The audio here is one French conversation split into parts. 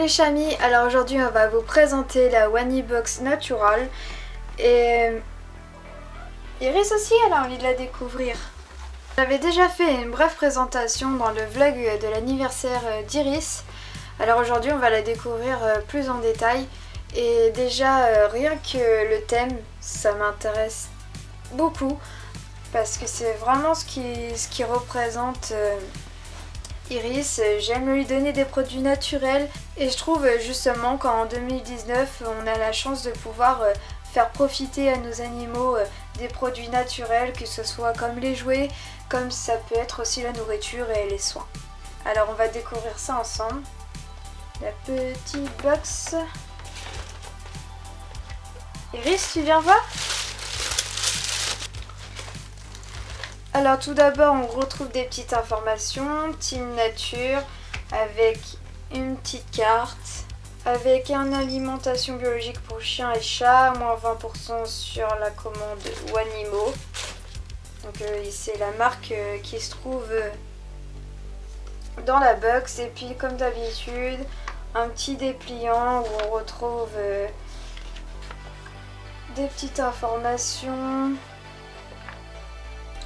les chamis, alors aujourd'hui on va vous présenter la Wanibox Natural et Iris aussi elle a envie de la découvrir. J'avais déjà fait une brève présentation dans le vlog de l'anniversaire d'Iris, alors aujourd'hui on va la découvrir plus en détail et déjà rien que le thème ça m'intéresse beaucoup parce que c'est vraiment ce qui représente Iris. J'aime lui donner des produits naturels et je trouve justement qu'en 2019 on a la chance de pouvoir faire profiter à nos animaux des produits naturels, que ce soit comme les jouets, comme ça peut être aussi la nourriture et les soins. Alors on va découvrir ça ensemble. La petite box. Iris, tu viens voir? Alors tout d'abord on retrouve des petites informations, Team Nature, avec une petite carte, avec une alimentation biologique pour chiens et chats, moins 20% sur la commande Wanimo. Donc c'est la marque qui se trouve dans la box, et puis comme d'habitude un petit dépliant où on retrouve des petites informations.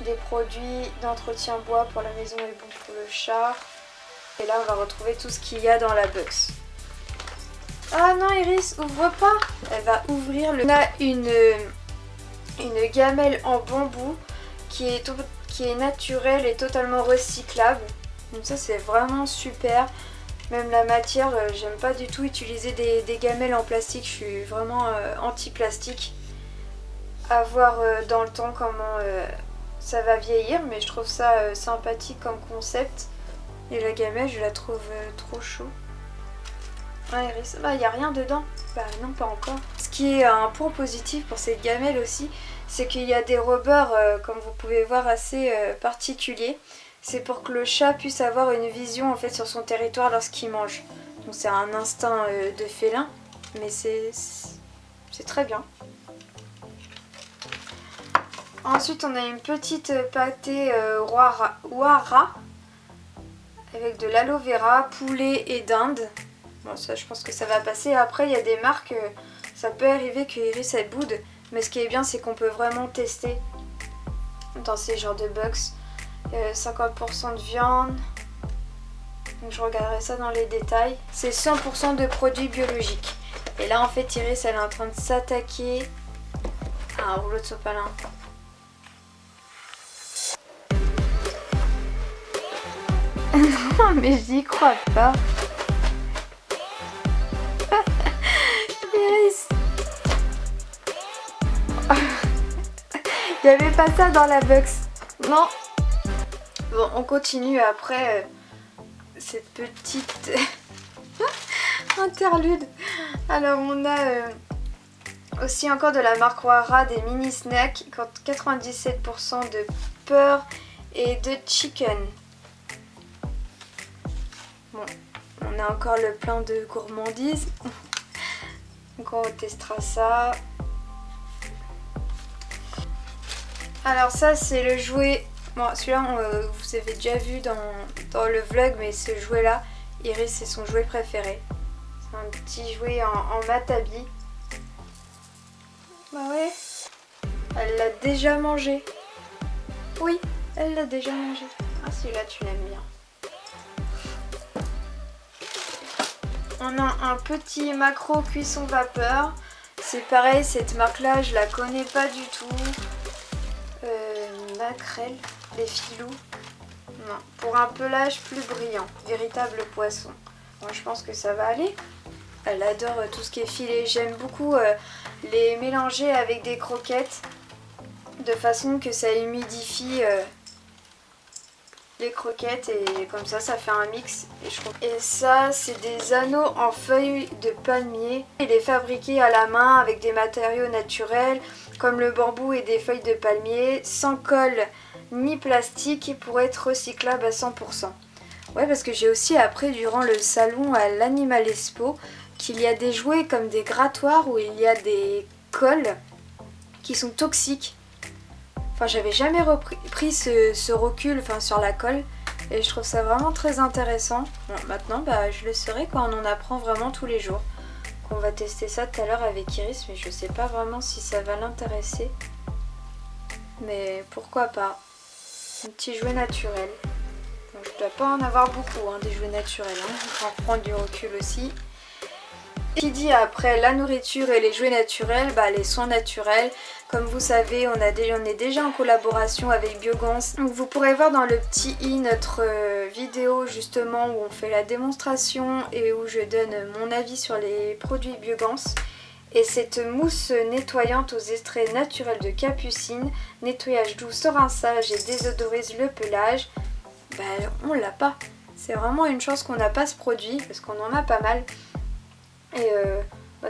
Des produits d'entretien bois pour la maison et bon pour le chat. Et là on va retrouver tout ce qu'il y a dans la box. Ah non Iris, ouvre pas. Elle va ouvrir le... On a une gamelle en bambou qui est naturelle et totalement recyclable. Donc ça c'est vraiment super. Même la matière, j'aime pas du tout utiliser des gamelles en plastique. Je suis vraiment anti-plastique. À voir dans le temps comment... ça va vieillir, mais je trouve ça sympathique comme concept. Et la gamelle, je la trouve trop chaud. Ah Iris, bah il n'y a rien dedans. Bah non, pas encore. Ce qui est un point positif pour cette gamelle aussi, c'est qu'il y a des rebords, comme vous pouvez voir, assez particuliers. C'est pour que le chat puisse avoir une vision en fait sur son territoire lorsqu'il mange. Donc c'est un instinct de félin, mais c'est très bien. Ensuite on a une petite pâtée Wara avec de l'aloe vera, poulet et dinde. Bon ça je pense que ça va passer. Après il y a des marques, ça peut arriver que Iris elle boude, mais ce qui est bien c'est qu'on peut vraiment tester dans ces genres de box. 50% de viande, donc je regarderai ça dans les détails. C'est 100% de produits biologiques. Et là en fait Iris elle est en train de s'attaquer à un rouleau de sopalin. Non mais j'y crois pas. Iris. Il n'y avait pas ça dans la box. Non. Bon, on continue après cette petite interlude. Alors on a aussi encore de la marque Wara, des mini snacks, 97% de beurre et de chicken. Bon, on a encore le plein de gourmandises. Donc on testera ça. Alors ça c'est le jouet. Bon celui-là vous avez déjà vu dans le vlog, mais ce jouet là, Iris c'est son jouet préféré. C'est un petit jouet en matabi. Bah ouais. Elle l'a déjà mangé. Oui, elle l'a déjà mangé. Ah celui-là tu l'aimes bien. On a un petit macro cuisson vapeur. C'est pareil, cette marque là je la connais pas du tout. Maquerelle, les filous. Non, pour un pelage plus brillant, véritable poisson. Moi je pense que ça va aller. Elle adore tout ce qui est filet. J'aime beaucoup les mélanger avec des croquettes de façon que ça humidifie les croquettes et comme ça ça fait un mix. Et ça c'est des anneaux en feuilles de palmier. Il est fabriqué à la main avec des matériaux naturels comme le bambou et des feuilles de palmier, sans colle ni plastique, pour être recyclable à 100%. Ouais, parce que j'ai aussi appris durant le salon à l'Animal Expo qu'il y a des jouets comme des grattoirs où il y a des colles qui sont toxiques. Enfin j'avais jamais pris ce recul sur la colle, et je trouve ça vraiment très intéressant. Bon, maintenant je le saurai quand on en apprend vraiment tous les jours. On va tester ça tout à l'heure avec Iris, mais je sais pas vraiment si ça va l'intéresser. Mais pourquoi pas. Un petit jouet naturel. Donc, je dois pas en avoir beaucoup des jouets naturels. Il faut en prendre du recul aussi. Qui dit après la nourriture et les jouets naturels, les soins naturels. Comme vous savez, on est déjà en collaboration avec Biogans. Donc vous pourrez voir dans le petit i notre vidéo justement où on fait la démonstration et où je donne mon avis sur les produits Biogans. Et cette mousse nettoyante aux extraits naturels de capucine, nettoyage doux sans rinçage et désodorise le pelage, on l'a pas. C'est vraiment une chance qu'on n'a pas ce produit parce qu'on en a pas mal. Et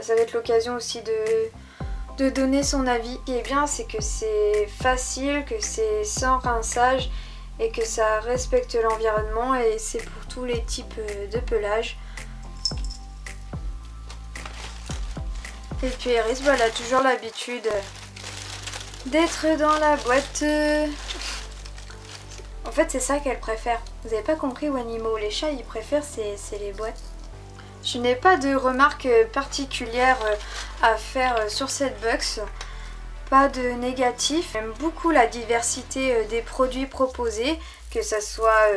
ça va être l'occasion aussi de donner son avis. Ce qui est bien, c'est que c'est facile, que c'est sans rinçage et que ça respecte l'environnement et c'est pour tous les types de pelage. Et puis Iris, elle a toujours l'habitude d'être dans la boîte. En fait, c'est ça qu'elle préfère. Vous n'avez pas compris, Wanimo, les chats, ils préfèrent, c'est les boîtes. Je n'ai pas de remarques particulières à faire sur cette box, pas de négatif. J'aime beaucoup la diversité des produits proposés, que ce soit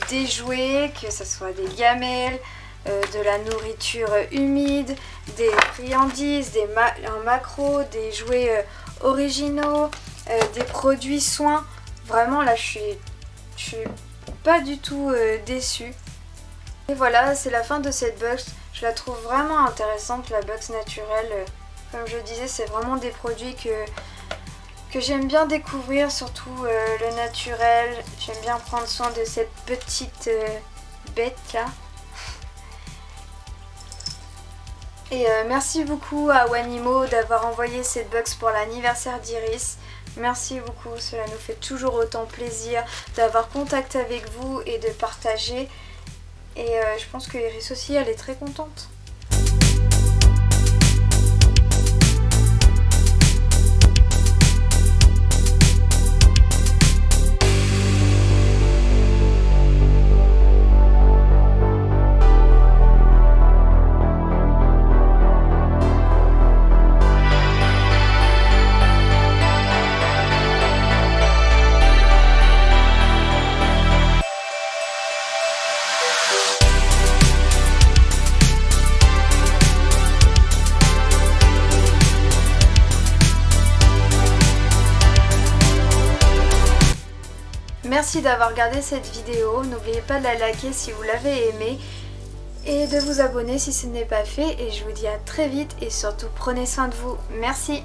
des jouets, que ce soit des gamelles, de la nourriture humide, des friandises, un macro, des jouets originaux, des produits soins. Vraiment là je suis pas du tout déçue. Et voilà, c'est la fin de cette box. Je la trouve vraiment intéressante, la box naturelle. Comme je disais, c'est vraiment des produits que j'aime bien découvrir, surtout le naturel. J'aime bien prendre soin de cette petite bête là. Et merci beaucoup à Wanimo d'avoir envoyé cette box pour l'anniversaire d'Iris. Merci beaucoup, cela nous fait toujours autant plaisir d'avoir contact avec vous et de partager. Et je pense que Iris aussi, elle est très contente. Merci d'avoir regardé cette vidéo, n'oubliez pas de la liker si vous l'avez aimée et de vous abonner si ce n'est pas fait et je vous dis à très vite et surtout prenez soin de vous. Merci.